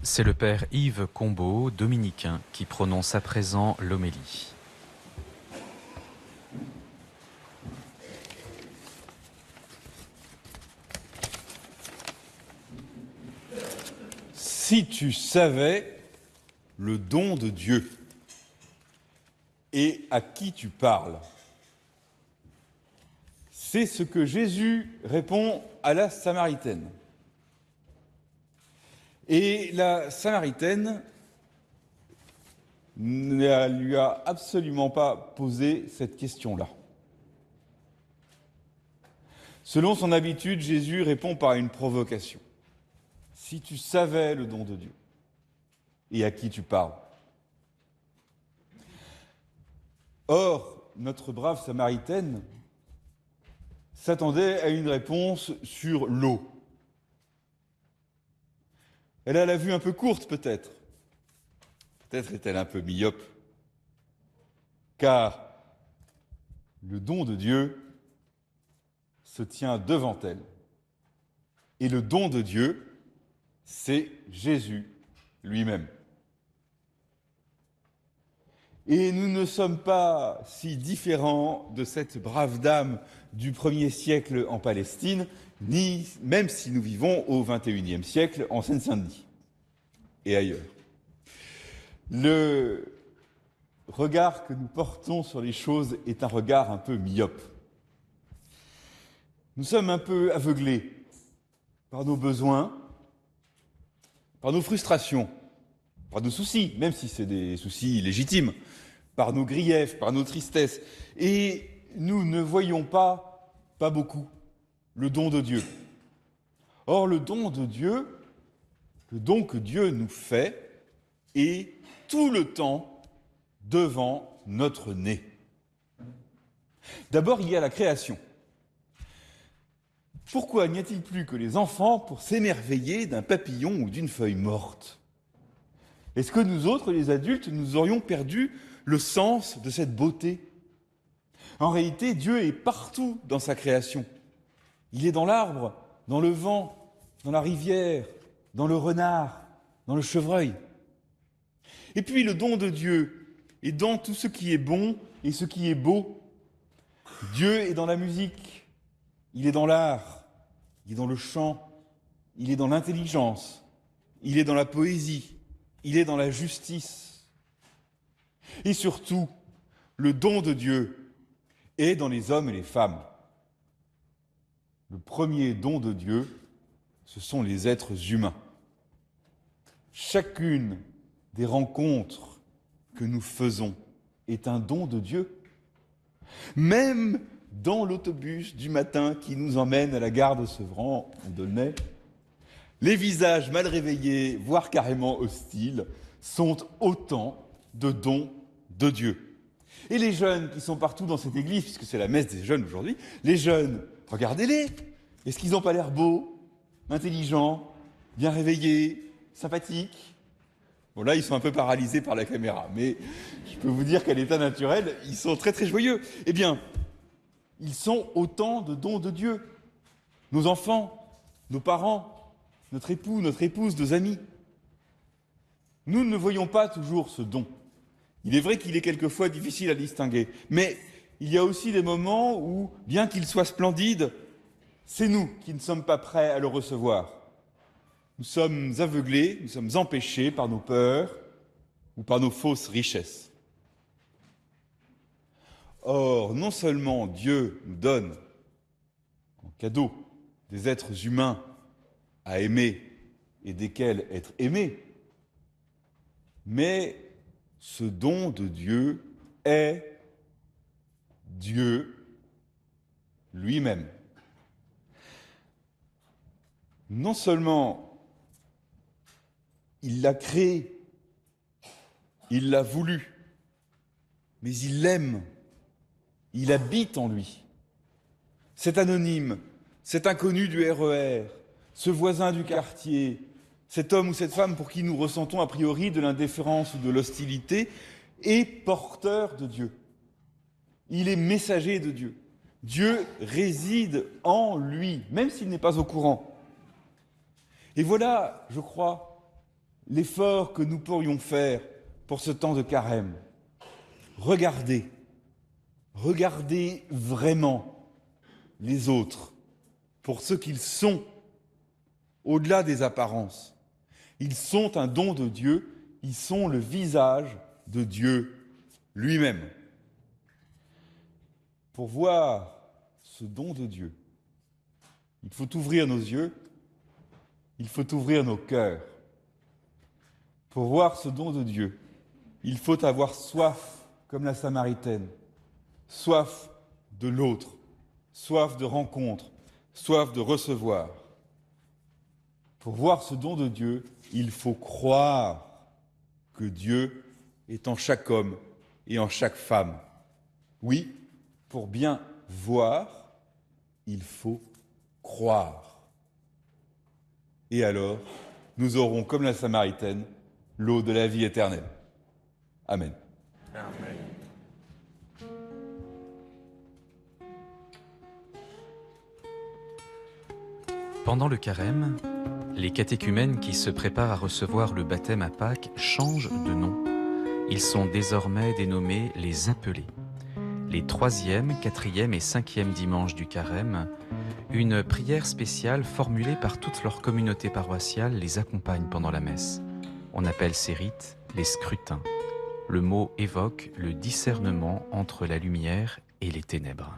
C'est le père Yves Combeau, dominicain, qui prononce à présent l'homélie. Si tu savais le don de Dieu et à qui tu parles, c'est ce que Jésus répond à la Samaritaine. Et la Samaritaine ne lui a absolument pas posé cette question-là. Selon son habitude, Jésus répond par une provocation. Si tu savais le don de Dieu et à qui tu parles. Or, notre brave Samaritaine s'attendait à une réponse sur l'eau. Elle a la vue un peu courte peut-être. Peut-être est-elle un peu myope. Car le don de Dieu se tient devant elle. Et le don de Dieu, c'est Jésus lui-même. Et nous ne sommes pas si différents de cette brave dame du 1er siècle en Palestine, ni même si nous vivons au 21e siècle en Seine-Saint-Denis et ailleurs. Le regard que nous portons sur les choses est un regard un peu myope. Nous sommes un peu aveuglés par nos besoins, par nos frustrations, par nos soucis, même si c'est des soucis légitimes, par nos griefs, par nos tristesses. Et nous ne voyons pas beaucoup, le don de Dieu. Or, le don de Dieu, le don que Dieu nous fait, est tout le temps devant notre nez. D'abord, il y a la création. Pourquoi n'y a-t-il plus que les enfants pour s'émerveiller d'un papillon ou d'une feuille morte ? Est-ce que nous autres, les adultes, nous aurions perdu le sens de cette beauté ? En réalité, Dieu est partout dans sa création. Il est dans l'arbre, dans le vent, dans la rivière, dans le renard, dans le chevreuil. Et puis le don de Dieu est dans tout ce qui est bon et ce qui est beau. Dieu est dans la musique, il est dans l'art, il est dans le chant, il est dans l'intelligence, il est dans la poésie, il est dans la justice. Et surtout, le don de Dieu est dans les hommes et les femmes. Le premier don de Dieu, ce sont les êtres humains. Chacune des rencontres que nous faisons est un don de Dieu. Même dans l'autobus du matin qui nous emmène à la gare de Sevran, ou d'Aulnay, les visages mal réveillés, voire carrément hostiles, sont autant de dons de Dieu. Et les jeunes qui sont partout dans cette église, puisque c'est la messe des jeunes aujourd'hui, les jeunes, regardez-les. Est-ce qu'ils n'ont pas l'air beaux, intelligents, bien réveillés, sympathiques ? Bon là, ils sont un peu paralysés par la caméra, mais je peux vous dire qu'à l'état naturel, ils sont très très joyeux. Eh bien, ils sont autant de dons de Dieu. Nos enfants, nos parents, notre époux, notre épouse, nos amis. Nous ne voyons pas toujours ce don. Il est vrai qu'il est quelquefois difficile à distinguer, mais il y a aussi des moments où, bien qu'il soit splendide, c'est nous qui ne sommes pas prêts à le recevoir. Nous sommes aveuglés, nous sommes empêchés par nos peurs ou par nos fausses richesses. Or, non seulement Dieu nous donne en cadeau des êtres humains à aimer et desquels être aimés, mais ce don de Dieu est Dieu lui-même. Non seulement il l'a créé, il l'a voulu, mais il l'aime, il habite en lui. Cet anonyme, cet inconnu du RER, ce voisin du quartier, cet homme ou cette femme pour qui nous ressentons a priori de l'indifférence ou de l'hostilité, est porteur de Dieu. Il est messager de Dieu. Dieu réside en lui, même s'il n'est pas au courant. Et voilà, je crois, l'effort que nous pourrions faire pour ce temps de carême. Regardez vraiment les autres pour ce qu'ils sont, au-delà des apparences. Ils sont un don de Dieu, ils sont le visage de Dieu lui-même. Pour voir ce don de Dieu, il faut ouvrir nos yeux, il faut ouvrir nos cœurs. Pour voir ce don de Dieu, il faut avoir soif, comme la Samaritaine, soif de l'autre, soif de rencontre, soif de recevoir. Pour voir ce don de Dieu, il faut croire que Dieu est en chaque homme et en chaque femme. Oui, pour bien voir, il faut croire. Et alors, nous aurons, comme la Samaritaine, l'eau de la vie éternelle. Amen. Amen. Pendant le carême, les catéchumènes qui se préparent à recevoir le baptême à Pâques changent de nom. Ils sont désormais dénommés les appelés. Les 3e, 4e et 5e dimanches du carême, une prière spéciale formulée par toute leur communauté paroissiale les accompagne pendant la messe. On appelle ces rites les scrutins. Le mot évoque le discernement entre la lumière et les ténèbres.